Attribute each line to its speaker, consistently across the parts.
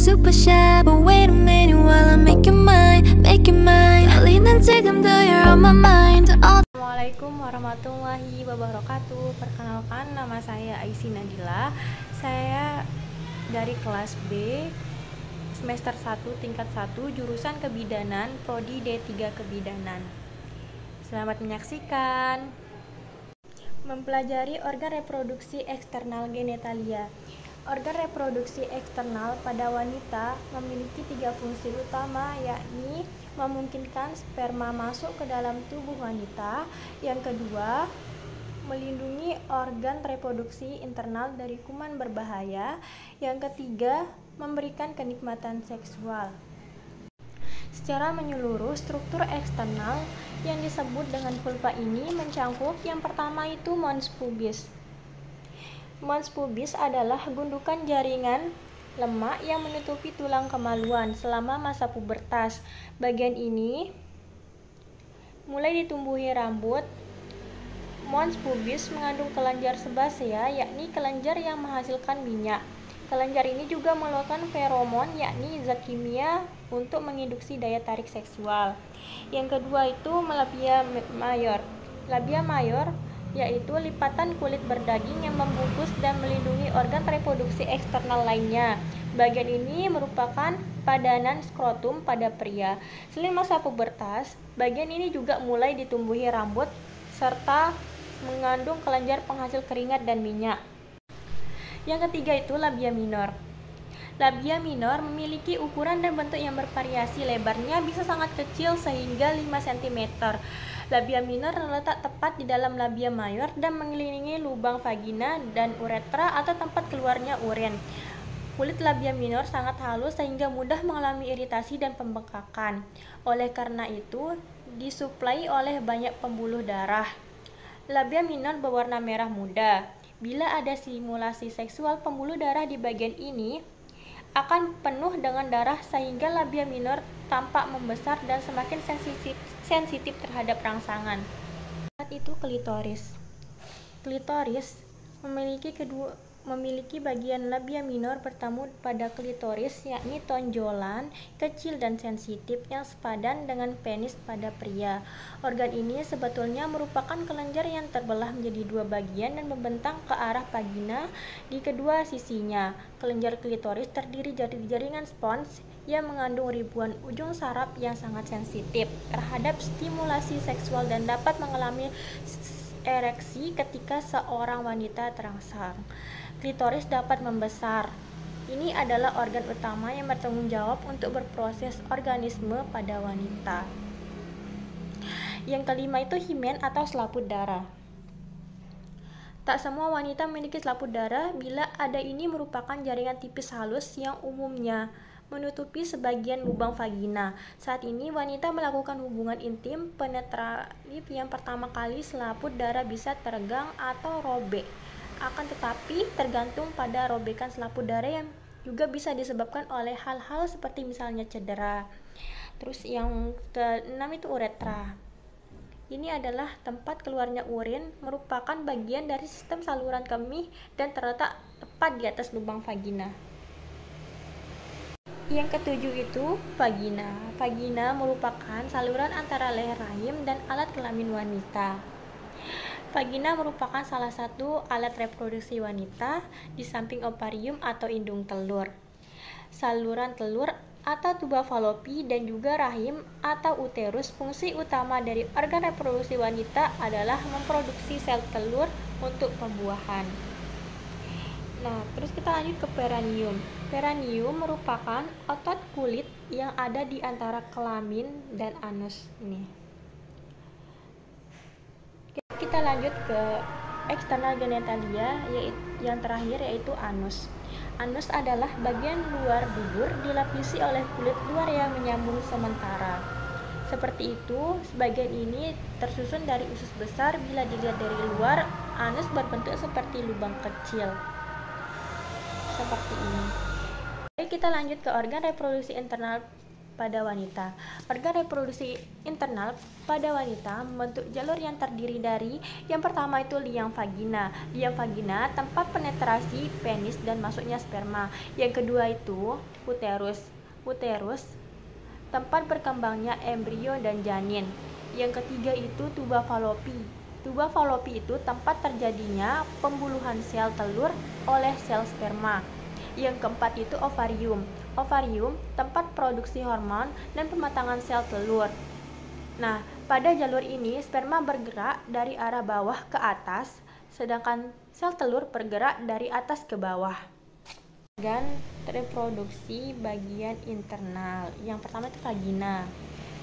Speaker 1: super shy, but wait a minute while I make you mine, make you mine. 달리는 지금도 you're on my mind.
Speaker 2: Assalamualaikum warahmatullahi wabarakatuh. Perkenalkan, nama saya Aisy Nadila. Saya dari kelas B, semester 1 tingkat 1, jurusan Kebidanan, prodi D3 Kebidanan. Selamat menyaksikan. Mempelajari organ reproduksi eksternal genitalia. Organ reproduksi eksternal pada wanita memiliki 3 fungsi utama, yakni memungkinkan sperma masuk ke dalam tubuh wanita. Yang kedua, melindungi organ reproduksi internal dari kuman berbahaya. Yang ketiga, memberikan kenikmatan seksual. Secara menyeluruh, struktur eksternal yang disebut dengan vulva ini mencangkup yang pertama itu mons pubis. Mons pubis adalah gundukan jaringan lemak yang menutupi tulang kemaluan selama masa pubertas. Bagian ini mulai ditumbuhi rambut. Mons pubis mengandung kelenjar sebasea, yakni kelenjar yang menghasilkan minyak. Kelenjar ini juga mengeluarkan feromon, yakni zat kimia untuk menginduksi daya tarik seksual. Yang kedua itu labia mayor. Labia mayor yaitu lipatan kulit berdaging yang membungkus dan melindungi organ reproduksi eksternal lainnya. Bagian ini merupakan padanan skrotum pada pria. Selain masa pubertas, bagian ini juga mulai ditumbuhi rambut serta mengandung kelenjar penghasil keringat dan minyak. Yang ketiga itu labia minor. Labia minor memiliki ukuran dan bentuk yang bervariasi. Lebarnya bisa sangat kecil sehingga 5 cm. Labia minor terletak tepat di dalam labia mayor dan mengelilingi lubang vagina dan uretra atau tempat keluarnya urin. Kulit labia minor sangat halus sehingga mudah mengalami iritasi dan pembengkakan. Oleh karena itu, disuplai oleh banyak pembuluh darah. Labia minor berwarna merah muda. Bila ada stimulasi seksual, pembuluh darah di bagian ini akan penuh dengan darah sehingga labia minor tampak membesar dan semakin sensitif terhadap rangsangan. Saat itu klitoris. Klitoris memiliki bagian labia minor bertemu pada klitoris, yakni tonjolan kecil dan sensitif yang sepadan dengan penis pada pria. Organ ini sebetulnya merupakan kelenjar yang terbelah menjadi 2 bagian dan membentang ke arah vagina di kedua sisinya. Kelenjar klitoris terdiri dari jaringan spons yang mengandung ribuan ujung saraf yang sangat sensitif terhadap stimulasi seksual dan dapat mengalami ereksi ketika seorang wanita terangsang. Klitoris dapat membesar. Ini adalah organ utama yang bertanggung jawab untuk berproses organisme pada wanita. Yang kelima itu himen atau selaput darah. Tak semua wanita memiliki selaput darah. Bila ada, ini merupakan jaringan tipis halus yang umumnya menutupi sebagian lubang vagina. Saat ini wanita melakukan hubungan intim penetratif yang pertama kali selaput darah bisa teregang atau robek. Akan tetapi tergantung pada robekan selaput darah yang juga bisa disebabkan oleh hal-hal seperti misalnya cedera. Terus yang keenam itu uretra. Ini adalah tempat keluarnya urin, merupakan bagian dari sistem saluran kemih dan terletak tepat di atas lubang vagina. Yang ketujuh itu vagina. Vagina merupakan saluran antara leher rahim dan alat kelamin wanita. Vagina merupakan salah satu alat reproduksi wanita di samping ovarium atau indung telur, saluran telur atau tuba falopi, dan juga rahim atau uterus. Fungsi utama dari organ reproduksi wanita adalah memproduksi sel telur untuk pembuahan. Nah, terus kita lanjut ke perineum. Perineum merupakan otot kulit yang ada di antara kelamin dan anus ini. Kita lanjut ke eksternal genitalia, yaitu yang terakhir yaitu anus. Anus adalah bagian luar dubur dilapisi oleh kulit luar yang menyambung sementara. Seperti itu, sebagian ini tersusun dari usus besar. Bila dilihat dari luar, anus berbentuk seperti lubang kecil. Seperti ini. Baik, kita lanjut ke organ reproduksi internal pada wanita. Organ reproduksi internal pada wanita membentuk jalur yang terdiri dari yang pertama itu liang vagina. Liang vagina tempat penetrasi penis dan masuknya sperma. Yang kedua itu uterus. Uterus tempat berkembangnya embrio dan janin. Yang ketiga itu tuba fallopi. Tuba fallopi itu tempat terjadinya pembuluhan sel telur oleh sel sperma. Yang keempat itu ovarium. Ovarium tempat produksi hormon dan pematangan sel telur. Nah, pada jalur ini sperma bergerak dari arah bawah ke atas, sedangkan sel telur bergerak dari atas ke bawah. Organ reproduksi bagian internal. Yang pertama itu vagina.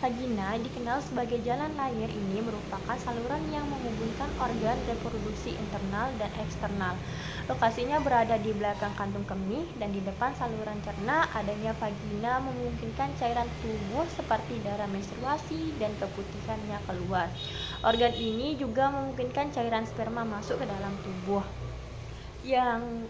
Speaker 2: Vagina dikenal sebagai jalan lahir. Ini merupakan saluran yang menghubungkan organ reproduksi internal dan eksternal. Lokasinya berada di belakang kantung kemih dan di depan saluran cerna. Adanya vagina memungkinkan cairan tubuh seperti darah menstruasi dan keputihannya keluar. Organ ini juga memungkinkan cairan sperma masuk ke dalam tubuh. Yang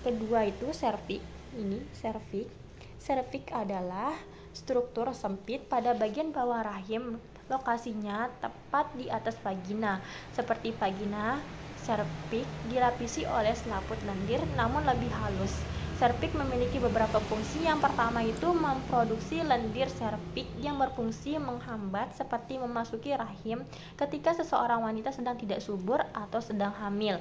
Speaker 2: kedua itu serviks. Ini serviks. Serviks adalah struktur sempit pada bagian bawah rahim, lokasinya tepat di atas vagina. Seperti vagina, serviks dilapisi oleh selaput lendir namun lebih halus. Serviks memiliki beberapa fungsi. Yang pertama itu memproduksi lendir serviks yang berfungsi menghambat seperti memasuki rahim ketika seseorang wanita sedang tidak subur atau sedang hamil.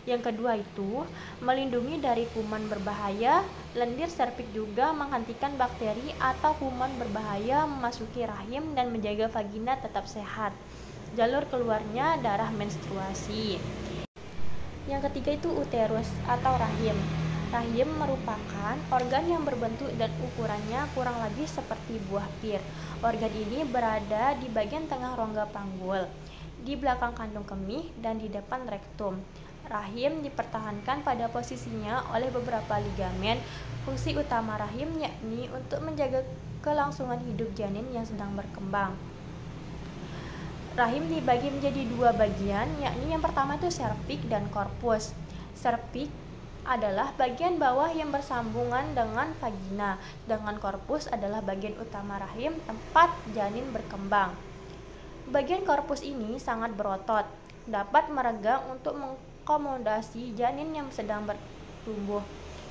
Speaker 2: Yang kedua itu melindungi dari kuman berbahaya. Lendir serviks juga menghentikan bakteri atau kuman berbahaya memasuki rahim dan menjaga vagina tetap sehat. Jalur keluarnya darah menstruasi. Yang ketiga itu uterus atau rahim. Rahim merupakan organ yang berbentuk dan ukurannya kurang lebih seperti buah pir. Organ ini berada di bagian tengah rongga panggul, di belakang kandung kemih dan di depan rektum. Rahim dipertahankan pada posisinya oleh beberapa ligamen. Fungsi utama rahim yakni untuk menjaga kelangsungan hidup janin yang sedang berkembang. Rahim dibagi menjadi dua bagian, yakni yang pertama itu serviks dan korpus. Serviks adalah bagian bawah yang bersambungan dengan vagina, sedangkan korpus adalah bagian utama rahim tempat janin berkembang. Bagian korpus ini sangat berotot, dapat meregang untuk mengakomodasi janin yang sedang bertumbuh.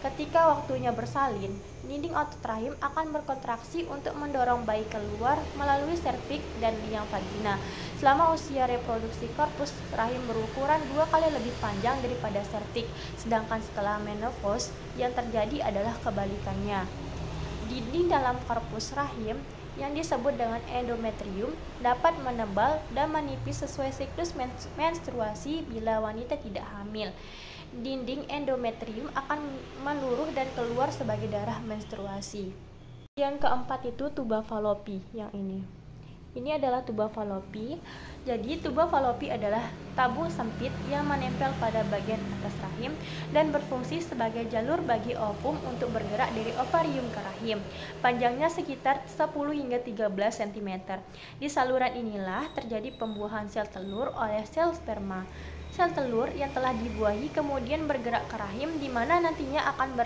Speaker 2: Ketika waktunya bersalin, dinding otot rahim akan berkontraksi untuk mendorong bayi keluar melalui serviks dan liang vagina. Selama usia reproduksi korpus rahim berukuran 2 kali lebih panjang daripada serviks, sedangkan setelah menopause yang terjadi adalah kebalikannya. Dinding dalam korpus rahim yang disebut dengan endometrium dapat menebal dan menipis sesuai siklus menstruasi bila wanita tidak hamil. Dinding endometrium akan meluruh dan keluar sebagai darah menstruasi. Yang keempat itu tuba fallopi. Yang ini adalah tuba fallopi. Jadi tuba fallopi adalah tabung sempit yang menempel pada bagian atas rahim dan berfungsi sebagai jalur bagi ovum untuk bergerak dari ovarium ke rahim. Panjangnya sekitar 10 hingga 13 cm. Di saluran inilah terjadi pembuahan sel telur oleh sel sperma. Sel telur yang telah dibuahi kemudian bergerak ke rahim, di mana nantinya akan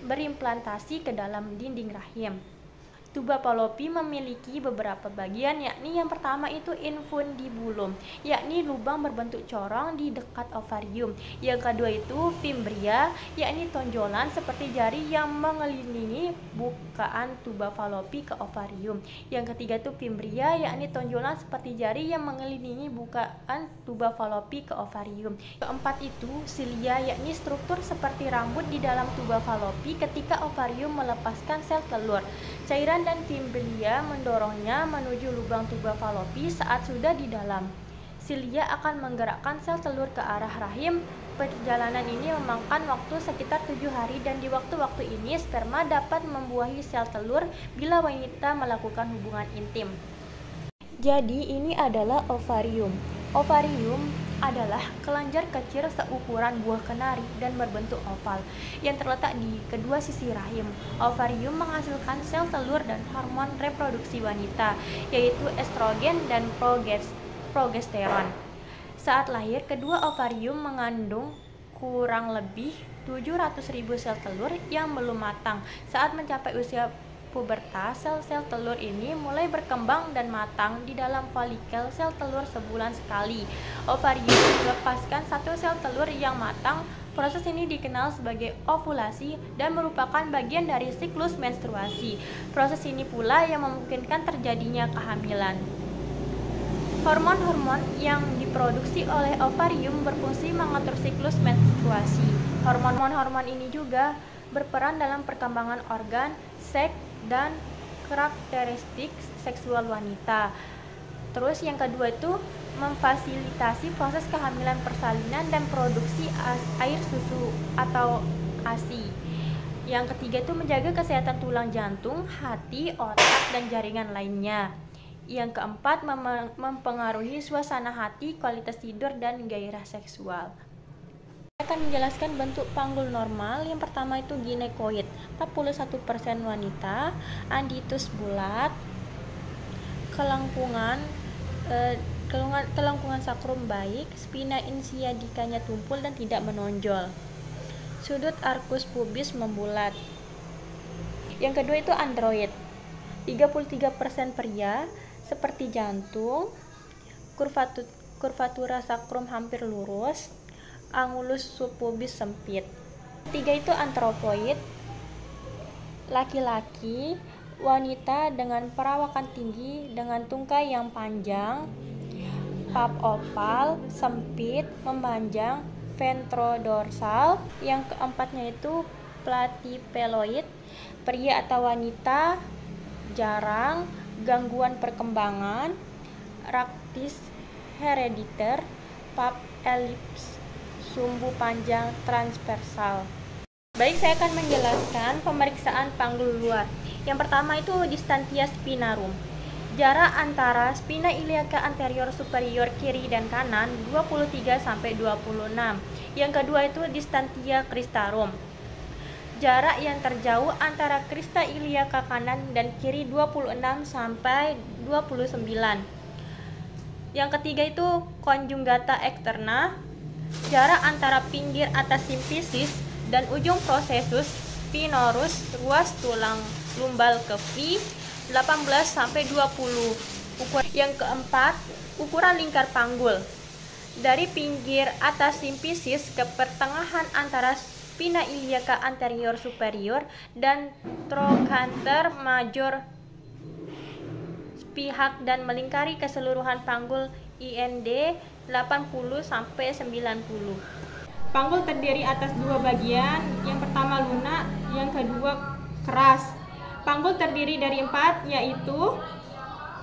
Speaker 2: berimplantasi ke dalam dinding rahim. Tuba fallopi memiliki beberapa bagian, yakni yang pertama itu infundibulum, yakni lubang berbentuk corong di dekat ovarium. Yang kedua itu fimbria, yakni tonjolan seperti jari yang mengelilingi bukaan tuba fallopi ke ovarium. Yang ketiga itu fimbria, yakni tonjolan seperti jari yang mengelilingi bukaan tuba fallopi ke ovarium. Keempat itu silia, yakni struktur seperti rambut di dalam tuba fallopi ketika ovarium melepaskan sel telur. Cairan dan fimbria mendorongnya menuju lubang tuba fallopi saat sudah di dalam. Silia akan menggerakkan sel telur ke arah rahim. Perjalanan ini memakan waktu sekitar 7 hari dan di waktu-waktu ini sperma dapat membuahi sel telur bila wanita melakukan hubungan intim. Jadi ini adalah ovarium. Ovarium adalah kelenjar kecil seukuran buah kenari dan berbentuk oval yang terletak di kedua sisi rahim. Ovarium menghasilkan sel telur dan hormon reproduksi wanita, yaitu estrogen dan progesteron. Saat lahir, kedua ovarium mengandung kurang lebih 700.000 sel telur yang belum matang. Saat mencapai usia pubertas, sel-sel telur ini mulai berkembang dan matang di dalam folikel sel telur sebulan sekali. Ovarium melepaskan satu sel telur yang matang. Proses ini dikenal sebagai ovulasi dan merupakan bagian dari siklus menstruasi. Proses ini pula yang memungkinkan terjadinya kehamilan. Hormon-hormon yang diproduksi oleh ovarium berfungsi mengatur siklus menstruasi. Hormon-hormon ini juga berperan dalam perkembangan organ, seks, dan karakteristik seksual wanita. Terus yang kedua itu memfasilitasi proses kehamilan persalinan dan produksi air susu atau ASI. Yang ketiga itu menjaga kesehatan tulang jantung, hati, otak, dan jaringan lainnya. Yang keempat mempengaruhi suasana hati, kualitas tidur, dan gairah seksual. Saya akan menjelaskan bentuk panggul normal. Yang pertama itu ginekoid, 41% wanita, anditus bulat, kelengkungan sakrum baik, spina insiadikanya tumpul dan tidak menonjol. Sudut arkus pubis membulat. Yang kedua itu android, 33% pria, seperti jantung, kurvatura sakrum hampir lurus, angulus subpubis sempit. Ketiga itu antropoid, laki-laki, wanita dengan perawakan tinggi dengan tungkai yang panjang, pap oval, sempit, memanjang, ventrodorsal. Yang keempatnya itu platypeloid, pria atau wanita, jarang, gangguan perkembangan, raktis herediter, pap elips, sumbu panjang transversal. Baik, saya akan menjelaskan pemeriksaan panggul luar. Yang pertama itu distantia spinarum. Jarak antara spina iliaca anterior superior kiri dan kanan 23-26. Yang kedua itu distantia cristarum. Jarak yang terjauh antara krista iliaca kanan dan kiri 26-29. Yang ketiga itu conjugata externa. Jarak antara pinggir atas simfisis dan ujung processus spinorus ruas tulang lumbal ke V 18-20. Yang keempat, ukuran lingkar panggul. Dari pinggir atas simfisis ke pertengahan antara spina iliaca anterior superior dan trochanter major pihak dan melingkari keseluruhan panggul IND 80-90. Panggul terdiri atas dua bagian, yang pertama lunak, yang kedua keras. Panggul terdiri dari 4, yaitu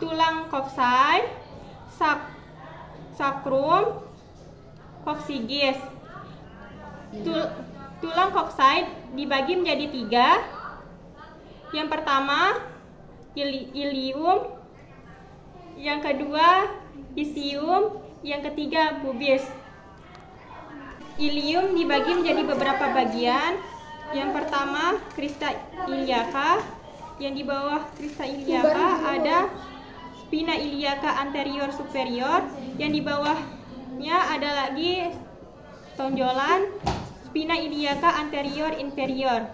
Speaker 2: tulang coxae, sacrum, coccygeus. Tulang coxae dibagi menjadi 3. Yang pertama ilium, yang kedua ischium, yang ketiga pubis. Ilium dibagi menjadi beberapa bagian. Yang pertama krista iliaca. Yang di bawah krista iliaca ada spina iliaca anterior superior. Yang di bawahnya ada lagi tonjolan spina iliaca anterior inferior.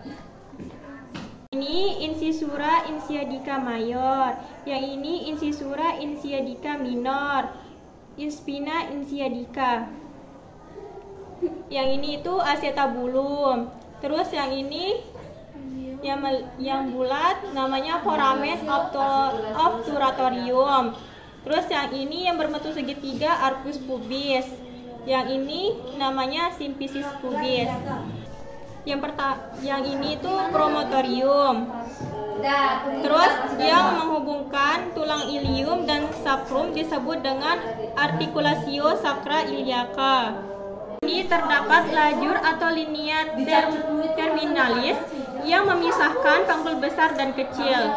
Speaker 2: Ini incisura insiadica mayor. Yang ini incisura insiadica minor. Spina insiadica. Yang ini itu acetabulum. Terus yang ini yang bulat namanya foramen obturatorium. Terus yang ini yang berbentuk segitiga arcus pubis. Yang ini namanya symphysis pubis. Yang ini itu promotorium. Terus yang menghubungkan tulang ilium dan sacrum disebut dengan articulatio sacra iliaca. Ini terdapat lajur atau linea terminalis yang memisahkan panggul besar dan kecil.